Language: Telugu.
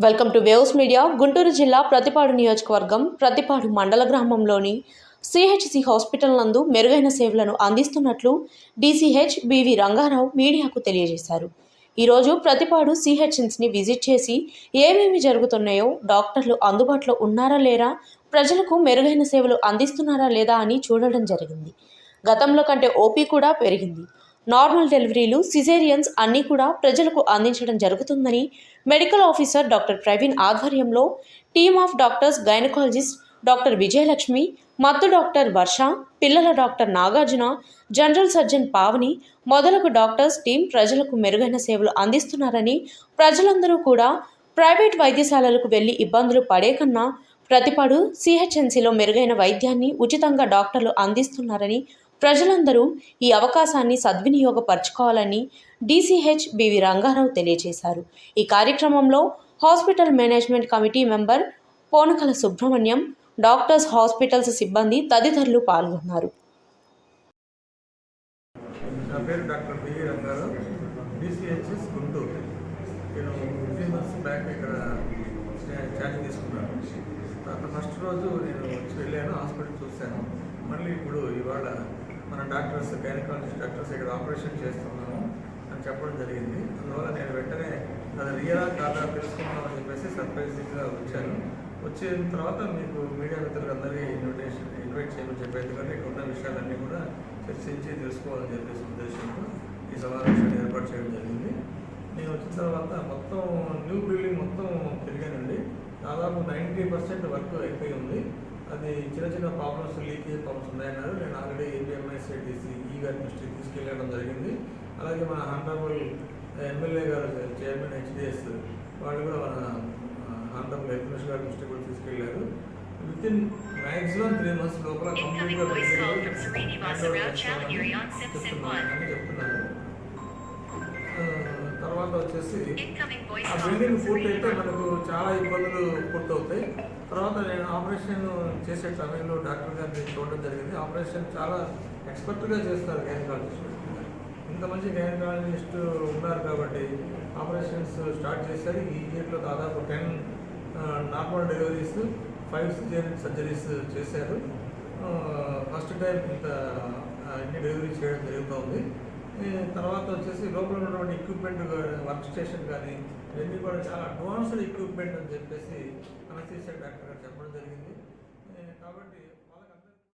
Welcome to waves media. Guntur జిల్లా ప్రతిపాడు నియోజకవర్గం ప్రతిపాడు మండల గ్రామంలోని సిహెచ్సి హాస్పిటల్ నందు మెరుగైన సేవలను అందిస్తున్నట్లు డీసీహెచ్ బివి రంగారావు మీడియాకు తెలియజేశారు. ఈరోజు ప్రతిపాడు సిహెచ్సిని విజిట్ చేసి ఏమేమి జరుగుతున్నాయో, డాక్టర్లు అందుబాటులో ఉన్నారా లేరా, ప్రజలకు మెరుగైన సేవలు అందిస్తున్నారా లేదా అని చూడడం జరిగింది. గతంలో కంటే ఓపీ కూడా పెరిగింది. నార్మల్ డెలివరీలు, సిజేరియన్స్ అన్నీ కూడా ప్రజలకు అందించడం జరుగుతుందని మెడికల్ ఆఫీసర్ డాక్టర్ ప్రవీణ్ ఆధ్వర్యంలో team of doctors, gynaecologist doctor Vijayalakshmi, మత్తు డాక్టర్ వర్ష, పిల్లల doctor Nagarjuna, general surgeon Pavani మొదలగు డాక్టర్స్ టీం ప్రజలకు మెరుగైన సేవలు అందిస్తున్నారని, ప్రజలందరూ కూడా ప్రైవేట్ వైద్యశాలలకు వెళ్లి ఇబ్బందులు పడే కన్నా ప్రతిపాడు సిహెచ్ఎన్సీలో మెరుగైన వైద్యాన్ని ఉచితంగా డాక్టర్లు అందిస్తున్నారని, ప్రజలందరూ ఈ అవకాశాన్ని సద్వినియోగపరచుకోవాలని డీసీహెచ్ బివి రంగారావు తెలియజేశారు. ఈ కార్యక్రమంలో hospital management committee member Ponakala Subrahmanyam, doctors, hospitals సిబ్బంది తదితరులు పాల్గొన్నారు. నా పేరు doctor B V Rangarao, DCHS Guntur. నేను 3 months బ్యాక్ ఇక్కడ ఛార్జ్ తీసుకున్నాను. ఫస్ట్ రోజు నేను వెళ్ళాను, హాస్పిటల్ చూశాను. మళ్ళీ ఇప్పుడు ఇవాళ మన డాక్టర్స్, గైనకాలజిస్ట్ డాక్టర్స్ ఇక్కడ ఆపరేషన్ చేస్తున్నాము అని చెప్పడం జరిగింది. అందువల్ల నేను వెంటనే అది రియలా కాదా తెలుసుకుందామని చెప్పేసి సర్ప్రైజింగ్గా వచ్చాను. వచ్చిన తర్వాత మీకు మీడియా మిత్రులందరికీ ఇన్వైట్ చేయమని చెప్పి, ఎందుకంటే ఇక్కడ ఉన్న విషయాలన్నీ కూడా చర్చించి తెలుసుకోవాలని చెప్పేసి ఉద్దేశంతో ఈ సమావేశాన్ని ఏర్పాటు చేయడం జరిగింది. నేను వచ్చిన తర్వాత మొత్తం న్యూ బిల్డింగ్ మొత్తం తిరిగానండి. దాదాపు 90% వర్క్ అయిపోయి ఉంది. అది చిన్న చిన్న ప్రాబ్లమ్స్, లీకేజ్ ప్రాబ్లమ్స్ ఉన్నాయన్నారు. నేను ఆల్రెడీ ఏపీఎంఐసిడిసి గారి దృష్టికి తీసుకెళ్ళడం జరిగింది. అలాగే మన హానరబుల్ ఎమ్మెల్యే గారు, చైర్మన్ హెచ్డిఎస్ వాళ్ళు కూడా మన హానరబుల్ హెల్త్ మినిస్టర్ గారి దృష్టికి కూడా తీసుకెళ్లారు. వితిన్ మ్యాక్సిమం 3 months లోపల కంప్లీట్గా చెప్తున్నారు. తర్వాత వచ్చేసి ఆ బిల్డింగ్ పూర్తయితే మనకు చాలా ఇబ్బందులు పూర్తవుతాయి. తర్వాత నేను ఆపరేషన్ చేసే సమయంలో డాక్టర్ గారిని చూడడం జరిగింది. ఆపరేషన్ చాలా ఎక్స్పర్ట్గా చేస్తారు గైనకాలజిస్ట్. ఇంత మంచి గైనకాలజిస్ట్ ఉన్నారు కాబట్టి ఆపరేషన్స్ స్టార్ట్ చేశారు. ఈ ఇయర్లో దాదాపు 10 నార్మల్ డెలివరీస్, 5 సిజేరియన్ సర్జరీస్ చేశారు. ఫస్ట్ టైం ఇంత ఇన్ని డెలివరీ చేయడం జరుగుతుంది. తర్వాత వచ్చేసి లోపల ఉన్నటువంటి ఎక్విప్మెంట్, వర్క్ స్టేషన్ కానీ ఇవన్నీ కూడా చాలా అడ్వాన్స్డ్ ఎక్విప్మెంట్ అని చెప్పేసి అనస్థీషియా డాక్టర్ గారు